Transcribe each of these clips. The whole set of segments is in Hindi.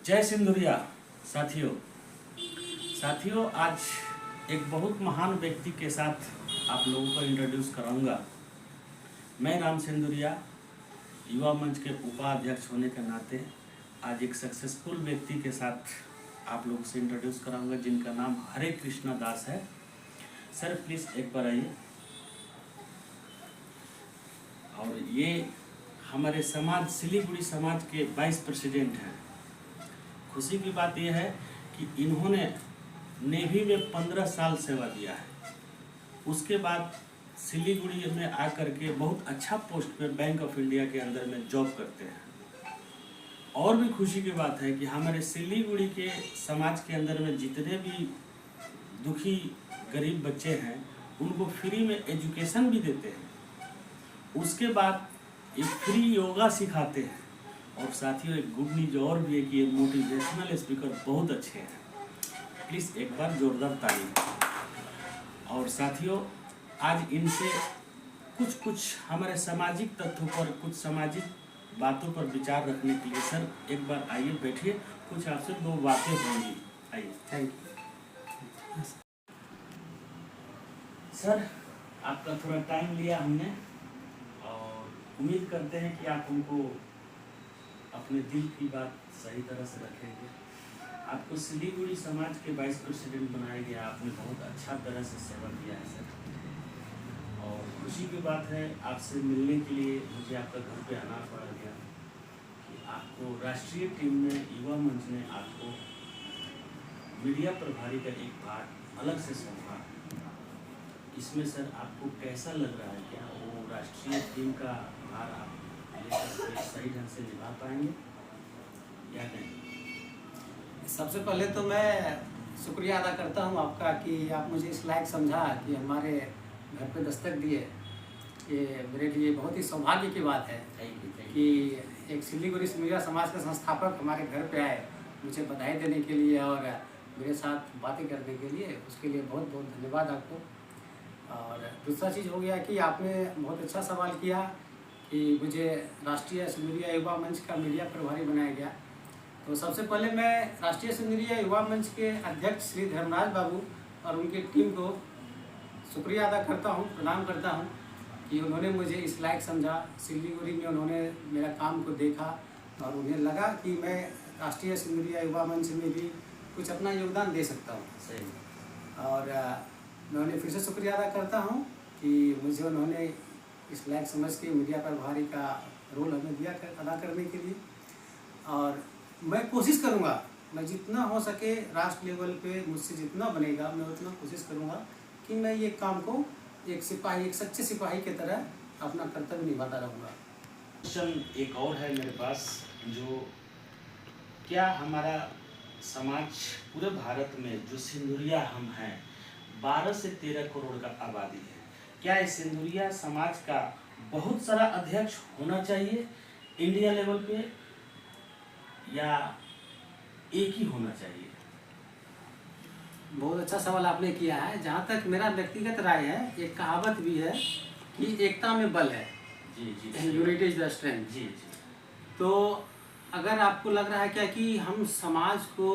जय सिंधुरिया साथियों। आज एक बहुत महान व्यक्ति के साथ आप लोगों को इंट्रोड्यूस कराऊंगा। मैं राम सिंधुरिया युवा मंच के उपाध्यक्ष होने के नाते आज एक सक्सेसफुल व्यक्ति के साथ आप लोगों से इंट्रोड्यूस कराऊंगा, जिनका नाम हरे कृष्णा दास है। सर प्लीज़ एक बार आइए। और ये हमारे समाज सिलीगुड़ी समाज के वाइस प्रेसिडेंट हैं। खुशी की बात यह है कि इन्होंने नेवी में 15 साल सेवा दिया है। उसके बाद सिलीगुड़ी में आकर के बहुत अच्छा पोस्ट पे बैंक ऑफ इंडिया के अंदर में जॉब करते हैं। और भी खुशी की बात है कि हमारे सिलीगुड़ी के समाज के अंदर में जितने भी दुखी गरीब बच्चे हैं उनको फ्री में एजुकेशन भी देते हैं। उसके बाद एक फ्री योगा सिखाते हैं। और साथियों एक गुड न्यूज और भी है कि ये मोटिवेशनल स्पीकर बहुत अच्छे हैं। प्लीज़ एक बार जोरदार ताली। और साथियों आज इनसे कुछ हमारे सामाजिक तथ्यों पर, कुछ सामाजिक बातों पर विचार रखने के लिए सर एक बार आइए, बैठिए, कुछ आपसे दो बातें होंगी। आइए। थैंक यू सर, आपका थोड़ा टाइम लिया हमने और उम्मीद करते हैं कि आप हमको अपने दिल की बात सही तरह से रखेंगे। आपको सिलीगुड़ी समाज के वाइस प्रेसिडेंट बनाया गया, आपने बहुत अच्छा तरह से सेवा किया है सर। और खुशी की बात है आपसे मिलने के लिए मुझे आपका घर पे आना पड़ा गया कि आपको राष्ट्रीय टीम में युवा मंच ने आपको मीडिया प्रभारी का एक भाग अलग से सौंपा। इसमें सर आपको कैसा लग रहा है? क्या वो राष्ट्रीय टीम का भार आप सही ढंग से निभा पाएंगे या नहीं? सबसे पहले तो मैं शुक्रिया अदा करता हूं आपका कि आप मुझे इस लायक समझा कि हमारे घर पे दस्तक दिए। ये मेरे लिए बहुत ही सौभाग्य की बात है कि एक सिलीगुड़ी मीडिया समाज के संस्थापक हमारे घर पे आए मुझे बधाई देने के लिए और मेरे साथ बातें करने के लिए। उसके लिए बहुत बहुत धन्यवाद आपको। और दूसरा चीज़ हो गया कि आपने बहुत अच्छा सवाल किया कि मुझे राष्ट्रीय सिंधुरिया युवा मंच का मीडिया प्रभारी बनाया गया। तो सबसे पहले मैं राष्ट्रीय सिंधुरिया युवा मंच के अध्यक्ष श्री धर्मराज बाबू और उनकी टीम को शुक्रिया अदा करता हूं, प्रणाम करता हूं कि उन्होंने मुझे इस लायक समझा। सिलीगुड़ी में उन्होंने मेरा काम को देखा और उन्हें लगा कि मैं राष्ट्रीय सिंधुरिया युवा मंच में भी कुछ अपना योगदान दे सकता हूँ। सही। और मैं उन्हें फिर से शुक्रिया अदा करता हूँ कि मुझे उन्होंने इस लायक समझ के मीडिया प्रभारी का रोल हमें दिया अदा करने के लिए। और मैं कोशिश करूँगा, मैं जितना हो सके राष्ट्र लेवल पे मुझसे जितना बनेगा मैं उतना कोशिश करूँगा कि मैं ये काम को एक सिपाही, एक सच्चे सिपाही की तरह अपना कर्तव्य निभाता रहूँगा। क्वेश्चन एक और है मेरे पास, जो क्या हमारा समाज पूरे भारत में जो सिंधुरिया हम हैं 12 से 13 करोड़ का आबादी है, क्या इस सिंधुरिया समाज का बहुत सारा अध्यक्ष होना चाहिए इंडिया लेवल पे या एक ही होना चाहिए? बहुत अच्छा सवाल आपने किया है। जहाँ तक मेरा व्यक्तिगत राय है, एक कहावत भी है कि एकता में बल है। जी यूनिटी इज द स्ट्रेंथ। जी। तो अगर आपको लग रहा है क्या कि हम समाज को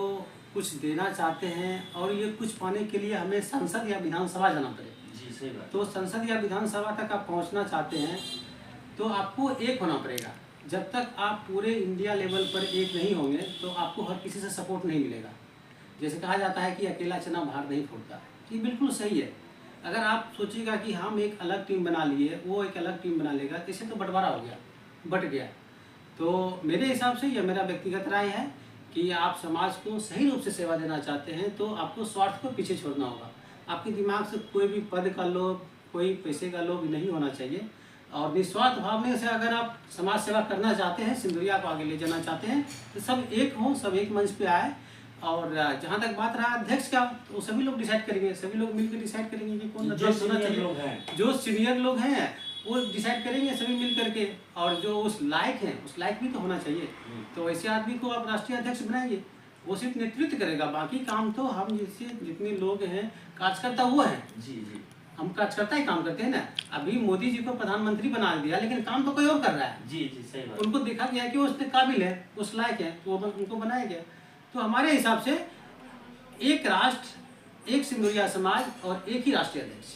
कुछ देना चाहते हैं और ये कुछ पाने के लिए हमें संसद या विधानसभा जाना पड़े, जी सही बात। तो संसद या विधानसभा तक आप पहुंचना चाहते हैं तो आपको एक होना पड़ेगा। जब तक आप पूरे इंडिया लेवल पर एक नहीं होंगे तो आपको हर किसी से सपोर्ट नहीं मिलेगा। जैसे कहा जाता है कि अकेला चना भार नहीं फोड़ता, ये बिल्कुल सही है। अगर आप सोचिएगा कि हम एक अलग टीम बना लिए, वो एक अलग टीम बना लेगा, इससे तो बंटवारा हो गया, बट गया। तो मेरे हिसाब से यह मेरा व्यक्तिगत राय है कि आप समाज को सही रूप से सेवा देना चाहते हैं तो आपको स्वार्थ को पीछे छोड़ना होगा। आपके दिमाग से कोई भी पद का लोभ, कोई पैसे का लोभ नहीं होना चाहिए। और निस्वार्थ भावना से अगर आप समाज सेवा करना चाहते हैं, सिंधुरिया को आगे ले जाना चाहते हैं, तो सब एक हों, सब एक मंच पे आए। और जहाँ तक बात रहा अध्यक्ष का, तो सभी लोग डिसाइड करेंगे, सभी लोग मिलकर डिसाइड करेंगे कि कौन अध्यक्ष होना चाहिए। जो सीनियर लोग हैं वो डिसाइड करेंगे सभी मिल करके। और जो उस लायक हैं, उस लायक भी तो होना चाहिए। तो ऐसे आदमी को आप राष्ट्रीय अध्यक्ष बनाएंगे, वो सिर्फ नेतृत्व करेगा, बाकी काम तो हम जैसे जितने लोग हैं कार्यकर्ता वो हैं। जी। हम कार्यकर्ता ही काम करते हैं ना। अभी मोदी जी को प्रधानमंत्री बना दिया, लेकिन काम तो कोई और कर रहा है। जी जी सही बात। उनको देखा गया कि वो उसके काबिल है, उस लायक है, तो उनको बनाया गया। तो हमारे हिसाब से एक राष्ट्र, एक सिंधुरिया समाज और एक ही राष्ट्रीय अध्यक्ष।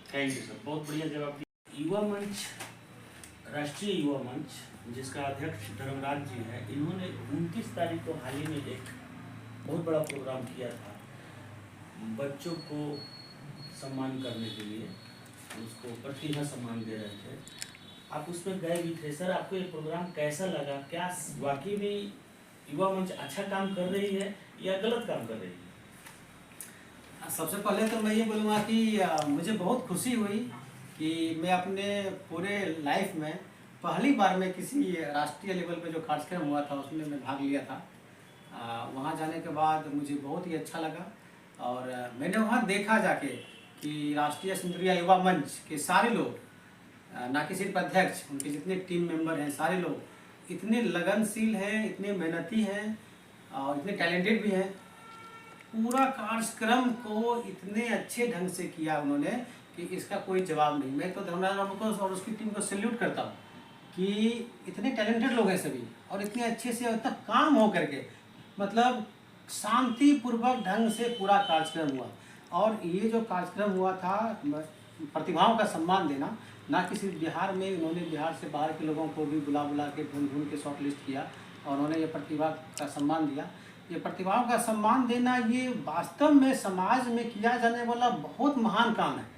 थैंक यू सर, बहुत बढ़िया जवाब दिया। युवा मंच, राष्ट्रीय युवा मंच जिसका अध्यक्ष धर्मराज जी है, इन्होंने 29 तारीख को हाल ही में एक बहुत बड़ा प्रोग्राम किया था बच्चों को सम्मान करने के लिए, उसको प्रतिभा सम्मान दे रहे थे। आप उसमें गए भी थे सर, आपको ये प्रोग्राम कैसा लगा? क्या वाकई में युवा मंच अच्छा काम कर रही है या गलत काम कर रही है? सबसे पहले तो मैं ये बोलूँगा कि मुझे बहुत खुशी हुई कि मैं अपने पूरे लाइफ में पहली बार में किसी राष्ट्रीय लेवल पे जो कार्यक्रम हुआ था उसमें मैं भाग लिया था। वहाँ जाने के बाद मुझे बहुत ही अच्छा लगा और मैंने वहाँ देखा जाके कि राष्ट्रीय सिंधुरिया युवा मंच के सारे लोग, ना कि सिर्फ अध्यक्ष, उनके जितने टीम मेंबर हैं सारे लोग इतने लगनशील हैं, इतने मेहनती हैं और इतने टैलेंटेड भी हैं। पूरा कार्यक्रम को इतने अच्छे ढंग से किया उन्होंने कि इसका कोई जवाब नहीं। मैं तो धर्मराज बाबू को और उसकी टीम को सैल्यूट करता हूँ कि इतने टैलेंटेड लोग हैं सभी और इतने अच्छे से अब तक काम हो करके, मतलब शांतिपूर्वक ढंग से पूरा कार्यक्रम हुआ। और ये जो कार्यक्रम हुआ था प्रतिभाओं का सम्मान देना, ना कि सिर्फ बिहार में, उन्होंने बिहार से बाहर के लोगों को भी बुला बुला के ढूंढ ढूंढ के शॉर्ट लिस्ट किया और उन्होंने ये प्रतिभा का सम्मान दिया। ये प्रतिभाओं का सम्मान देना ये वास्तव में समाज में किया जाने वाला बहुत महान काम है।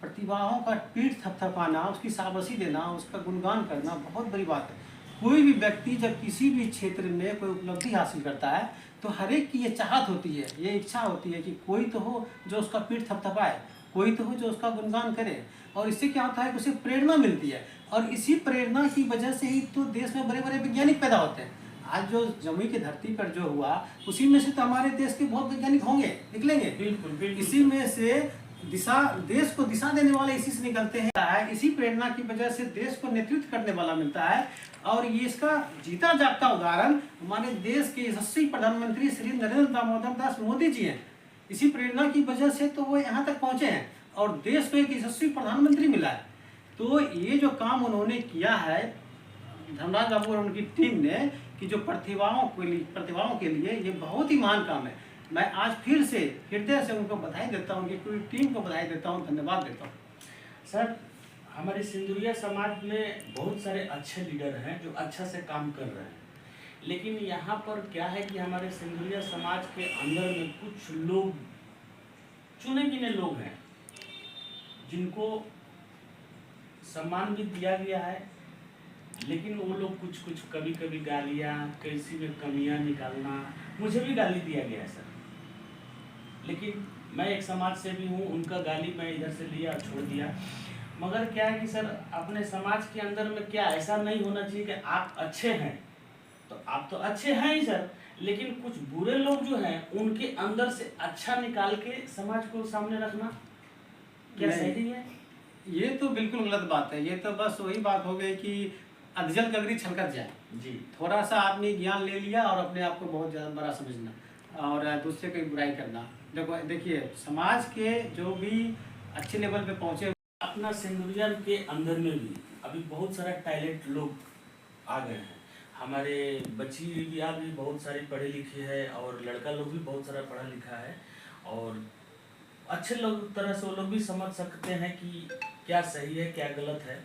प्रतिभाओं का पीठ थपथपाना, उसकी शाबाशी देना, उसका गुणगान करना बहुत बड़ी बात है। कोई भी व्यक्ति जब किसी भी क्षेत्र में कोई उपलब्धि हासिल करता है तो हर एक की ये चाहत होती है, ये इच्छा होती है कि कोई तो हो जो उसका पीठ थपथपाए, कोई तो हो जो उसका गुणगान करे। और इससे क्या होता है कि उसे प्रेरणा मिलती है और इसी प्रेरणा की वजह से ही तो देश में बड़े बड़े वैज्ञानिक पैदा होते हैं। आज जो जमुई की धरती पर जो हुआ उसी में से तो हमारे देश के बहुत वैज्ञानिक होंगे, निकलेंगे। बिल्कुल बिल्कुल। इसी में से देश को दिशा देने वाले इसी से निकलते हैं। इसी प्रेरणा की वजह से देश को नेतृत्व करने वाला मिलता है। और ये इसका जीता जागता उदाहरण हमारे देश के यशस्वी प्रधानमंत्री श्री नरेंद्र दामोदर दास मोदी जी हैं। इसी प्रेरणा की वजह से तो वो यहाँ तक पहुँचे हैं और देश को एक यशस्वी प्रधानमंत्री मिला है। तो ये जो काम उन्होंने किया है धर्मराज बाबू और उनकी टीम ने, कि जो प्रतिभाओं के लिए ये बहुत ही महान काम है। मैं आज फिर से हृदय से उनको बधाई देता हूँ, उनकी पूरी टीम को बधाई देता हूँ, धन्यवाद देता हूँ। सर, हमारे सिंधुरिया समाज में बहुत सारे अच्छे लीडर हैं जो अच्छा से काम कर रहे हैं, लेकिन यहाँ पर क्या है कि हमारे सिंधुरिया समाज के अंदर में कुछ लोग, चुने गिने लोग हैं जिनको सम्मान भी दिया गया है, लेकिन वो लोग कुछ कभी कभी गालियाँ, किसी में कमियाँ निकालना, मुझे भी गाली दिया गया है सर। लेकिन मैं एक समाज से भी हूँ, उनका गाली मैं इधर से लिया और छोड़ दिया। मगर क्या है कि सर अपने समाज के अंदर में क्या ऐसा नहीं होना चाहिए कि आप अच्छे हैं तो आप तो अच्छे हैं ही सर, लेकिन कुछ बुरे लोग जो हैं उनके अंदर से अच्छा निकाल के समाज को सामने रखना क्या सही है? ये तो बिल्कुल गलत बात है। ये तो बस वही बात हो गई कि अधजल गगरी छलकत जाए जी। थोड़ा सा आदमी ज्ञान ले लिया और अपने आप को बहुत ज़्यादा बड़ा समझना और दूसरे की बुराई करना। देखिए समाज के जो भी अच्छे लेवल पे पहुँचे, अपना सिंधुरिया के अंदर में भी अभी बहुत सारा टैलेंट लोग आ गए हैं। हमारे बच्चियाँ भी बहुत सारी पढ़े लिखे है और लड़का लोग भी बहुत सारा पढ़ा लिखा है और अच्छे लोग तरह से वो लोग भी समझ सकते हैं कि क्या सही है क्या गलत है।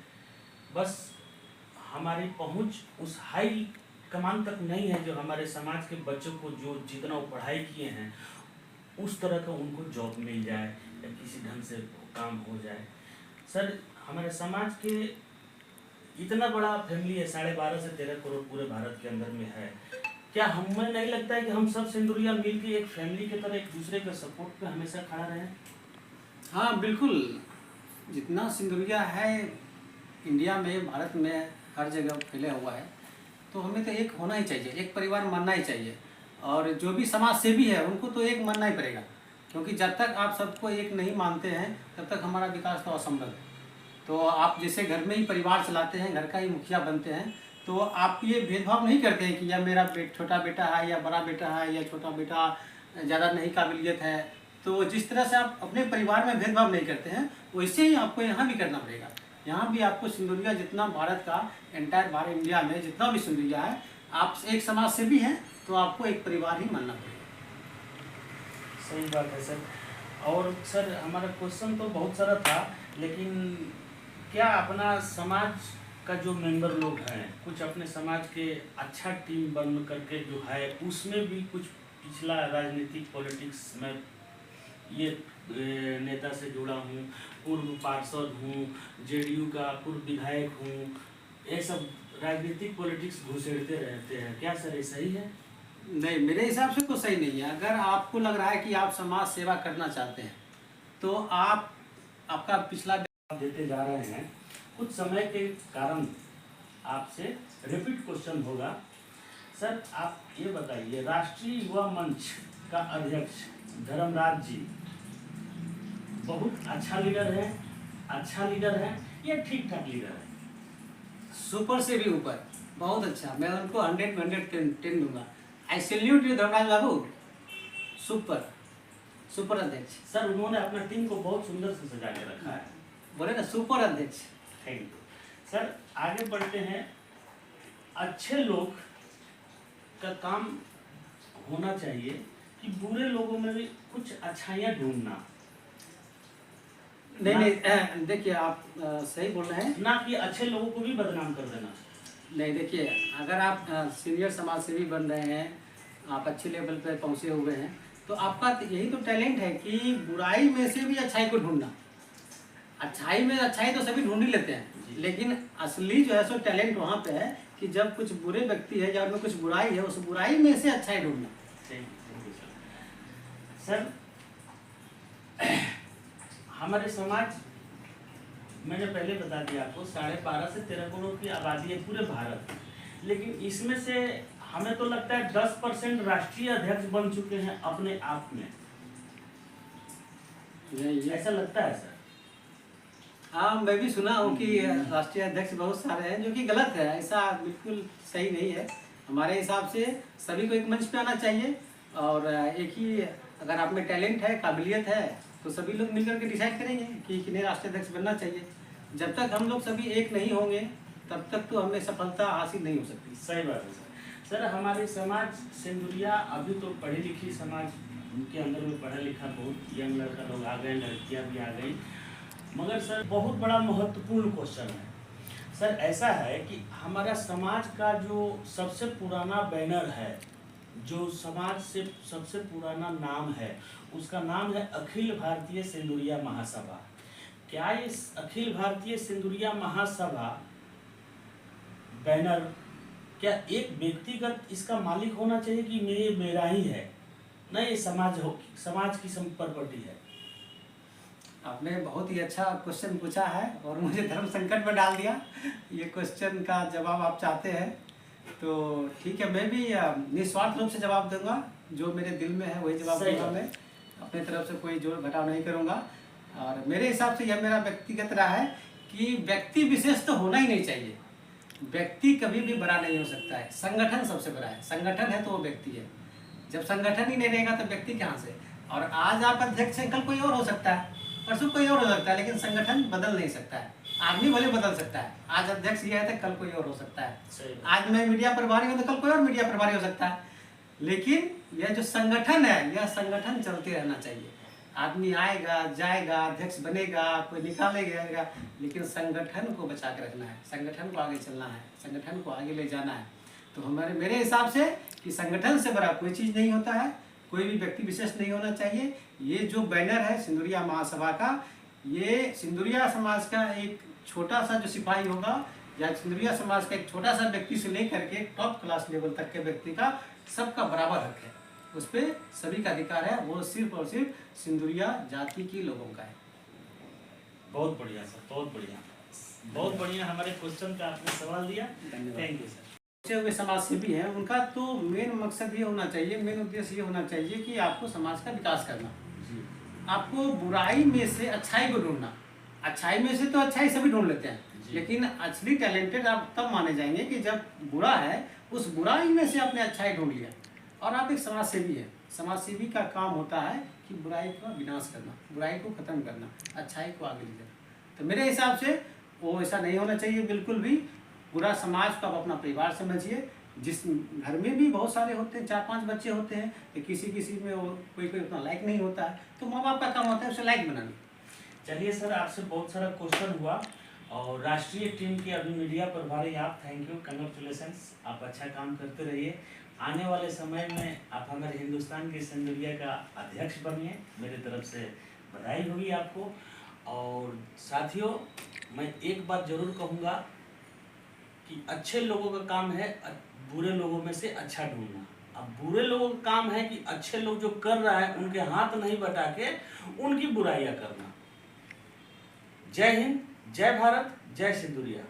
बस हमारी पहुंच उस हाई कमान तक नहीं है जो हमारे समाज के बच्चों को जो जितना वो पढ़ाई किए हैं उस तरह का उनको जॉब मिल जाए या किसी ढंग से काम हो जाए। सर हमारे समाज के इतना बड़ा फैमिली है, 12.5 से 13 करोड़ पूरे भारत के अंदर में है। क्या हमें नहीं लगता है कि हम सब सिंधुरिया मिल के एक फैमिली की तरह एक दूसरे के सपोर्ट पे हमेशा खड़ा रहें? हाँ बिल्कुल, जितना सिंधुरिया है इंडिया में, भारत में हर जगह फैला हुआ है, तो हमें तो एक होना ही चाहिए, एक परिवार मानना ही चाहिए। और जो भी समाज सेवी है उनको तो एक मानना ही पड़ेगा, क्योंकि जब तक आप सबको एक नहीं मानते हैं तब तक हमारा विकास तो असंभव है। तो आप जैसे घर में ही परिवार चलाते हैं, घर का ही मुखिया बनते हैं, तो आप ये भेदभाव नहीं करते हैं कि या मेरा छोटा बेटा है या बड़ा बेटा है या छोटा बेटा ज़्यादा नहीं काबिलियत है, तो जिस तरह से आप अपने परिवार में भेदभाव नहीं करते हैं, वैसे ही आपको यहाँ भी करना पड़ेगा। यहाँ भी आपको सिंदुरिया जितना भारत का एंटायर भारत इंडिया में जितना भी सिंदुरिया है, आप एक समाज से भी हैं तो आपको एक परिवार ही मानना पड़ेगा। सही बात है सर। और सर हमारा क्वेश्चन तो बहुत सारा था, लेकिन क्या अपना समाज का जो मेंबर लोग हैं, कुछ अपने समाज के अच्छा टीम बन करके जो है उसमें भी कुछ पिछला राजनीतिक पॉलिटिक्स में ये नेता से जुड़ा हूँ, पूर्व पार्षद हूँ, जेडीयू का पूर्व विधायक हूँ, ये सब राजनीतिक पॉलिटिक्स घुसेड़ते रहते हैं, क्या सर ये सही है? नहीं, मेरे हिसाब से तो सही नहीं है। अगर आपको लग रहा है कि आप समाज सेवा करना चाहते हैं तो आप आपका पिछला देते जा रहे हैं। कुछ समय के कारण आपसे रिपीट क्वेश्चन होगा। सर आप ये बताइए, राष्ट्रीय युवा मंच का अध्यक्ष धर्मराज जी बहुत अच्छा लीडर है या ठीक ठाक लीडर है? सुपर से भी ऊपर, बहुत अच्छा। मैं उनको 100 में 110 दूंगा। I salute you Dharmaraj Babu, super अध्यक्ष। सर उन्होंने अपना टीम को बहुत सुंदर से सजा के रखा है, बोले ना सुपर अध्यक्ष। Thank you sir. आगे बढ़ते हैं। अच्छे लोग का काम होना चाहिए कि बुरे लोगों में भी कुछ अच्छाइयाँ ढूंढना। नहीं, देखिए आप सही बोल रहे हैं, ना कि अच्छे लोगों को भी बदनाम कर देना। नहीं देखिए, अगर आप सीनियर समाज सेवी बन रहे हैं, आप अच्छे लेवल पर पहुंचे हुए हैं, तो आपका यही तो टैलेंट है कि बुराई में से भी अच्छाई को ढूंढना। अच्छाई में अच्छाई तो सभी ढूंढ ही लेते हैं, लेकिन असली जो है सो टैलेंट वहाँ पे है कि जब कुछ बुरे व्यक्ति है या उनमें कुछ बुराई है, उस बुराई में से अच्छाई ढूंढना। सर हमारे समाज, मैंने पहले बता दिया आपको, 12.5 से 13 करोड़ की आबादी है पूरे भारत, लेकिन इसमें से हमें तो लगता है 10% राष्ट्रीय अध्यक्ष बन चुके हैं अपने आप में। ऐसा लगता है सर? हाँ, मैं भी सुना हूँ कि राष्ट्रीय अध्यक्ष बहुत सारे हैं, जो कि गलत है। ऐसा बिल्कुल सही नहीं है। हमारे हिसाब से सभी को एक मंच पे आना चाहिए, और एक ही, अगर आप में टैलेंट है, काबिलियत है, तो सभी लोग मिलकर के डिसाइड करेंगे कि किन्हें राष्ट्रीय अध्यक्ष बनना चाहिए। जब तक हम लोग सभी एक नहीं होंगे तब तक तो हमें सफलता हासिल नहीं हो सकती। सही बात है सर। सर हमारे समाज सिंदुरिया अभी तो पढ़ी लिखी समाज, उनके अंदर में पढ़ा लिखा बहुत यंग लड़का लोग आ गए, लड़कियां भी आ गई, मगर सर बहुत बड़ा महत्वपूर्ण क्वेश्चन है। सर ऐसा है कि हमारा समाज का जो सबसे पुराना बैनर है, जो समाज से सबसे पुराना नाम है, उसका नाम है अखिल भारतीय सिंदुरिया महासभा। क्या इस अखिल भारतीय सिंदुरिया महासभा बैनर क्या एक व्यक्तिगत इसका मालिक होना चाहिए कि मेरा ही है? नहीं, ये समाज की प्रॉपर्टी है। आपने बहुत ही अच्छा क्वेश्चन पूछा है और मुझे धर्म संकट में डाल दिया। ये क्वेश्चन का जवाब आप चाहते हैं तो ठीक है, मैं भी निस्वार्थ रूप से जवाब दूंगा। जो मेरे दिल में है वही जवाब दूंगा। मैं अपने तरफ से कोई जोड़ घटाव नहीं करूंगा। और मेरे हिसाब से यह मेरा व्यक्तिगत रहा है कि व्यक्ति विशेष तो होना ही नहीं चाहिए। व्यक्ति कभी भी बड़ा नहीं हो सकता है, संगठन सबसे बड़ा है। संगठन है तो वो व्यक्ति है। जब संगठन ही नहीं रहेगा तो व्यक्ति कहाँ से? और आज आप अध्यक्ष हैं, कल कोई और हो सकता है, परसों कोई और हो सकता है, लेकिन संगठन बदल नहीं सकता है। आदमी भले बदल सकता है, आज अध्यक्ष ये है तो कल कोई और हो सकता है। आज मैं मीडिया प्रभारी हूँ तो कल कोई और मीडिया प्रभारी हो सकता है, लेकिन यह जो संगठन है, यह संगठन चलते रहना चाहिए। आदमी आएगा जाएगा, अध्यक्ष बनेगा, कोई निकालेगा, लेकिन संगठन को बचा के रखना है, संगठन को आगे चलना है, संगठन को आगे ले जाना है। तो मेरे हिसाब से कि संगठन से बड़ा कोई चीज़ नहीं होता है, कोई भी व्यक्ति विशेष नहीं होना चाहिए। ये जो बैनर है सिंदुरिया महासभा का, ये सिंदुरिया समाज का एक छोटा सा जो सिपाही होगा या सिंदुरिया समाज का एक छोटा सा व्यक्ति से लेकर के टॉप क्लास लेवल तक के व्यक्ति का सबका बराबर हक है, उस पर सभी का अधिकार है। वो सिर्फ और सिर्फ सिंदुरिया जाति के लोगों का है। बहुत बढ़िया सर, बहुत बढ़िया, बहुत बढ़िया। हमारे क्वेश्चन का आपने सवाल दिया, थैंक यू सर। बचे हुए समाज सेवी हैं, उनका तो मेन मकसद ये होना चाहिए, मेन उद्देश्य ये होना चाहिए कि आपको समाज का विकास करना, आपको बुराई में से अच्छाई को ढूंढना। अच्छाई में से तो अच्छाई सभी ढूंढ लेते हैं, लेकिन असली टैलेंटेड आप तब माने जाएंगे कि जब बुरा है उस बुराई में से आपने अच्छाई ढूंढ लिया और आप एक समाज सेवी हैं। समाज सेवी का काम होता है कि बुराई का विनाश करना, बुराई को ख़त्म करना, अच्छाई को आगे ले जाना। तो मेरे हिसाब से वो ऐसा नहीं होना चाहिए बिल्कुल भी। पूरा समाज को आप अपना परिवार समझिए। जिस घर में भी बहुत सारे होते हैं, 4-5 बच्चे होते हैं, तो किसी में वो कोई उतना लायक नहीं होता है, तो माँ बाप का काम होता है उसे लायक बनाना। चलिए सर, आपसे बहुत सारा क्वेश्चन हुआ, और राष्ट्रीय टीम के अभी मीडिया प्रभारी आप, थैंक यू, कंग्रेचुलेशंस, आप अच्छा काम करते रहिए। आने वाले समय में आप हमारे हिंदुस्तान के संदुलिया का अध्यक्ष बनिए, मेरी तरफ से बधाई होगी आपको। और साथियों, मैं एक बात जरूर कहूँगा कि अच्छे लोगों का काम है बुरे लोगों में से अच्छा ढूंढना। अब बुरे लोगों का काम है कि अच्छे लोग जो कर रहा है उनके हाथ नहीं बटा के उनकी बुराइयां करना। जय हिंद, जय भारत, जय सिंदुरिया।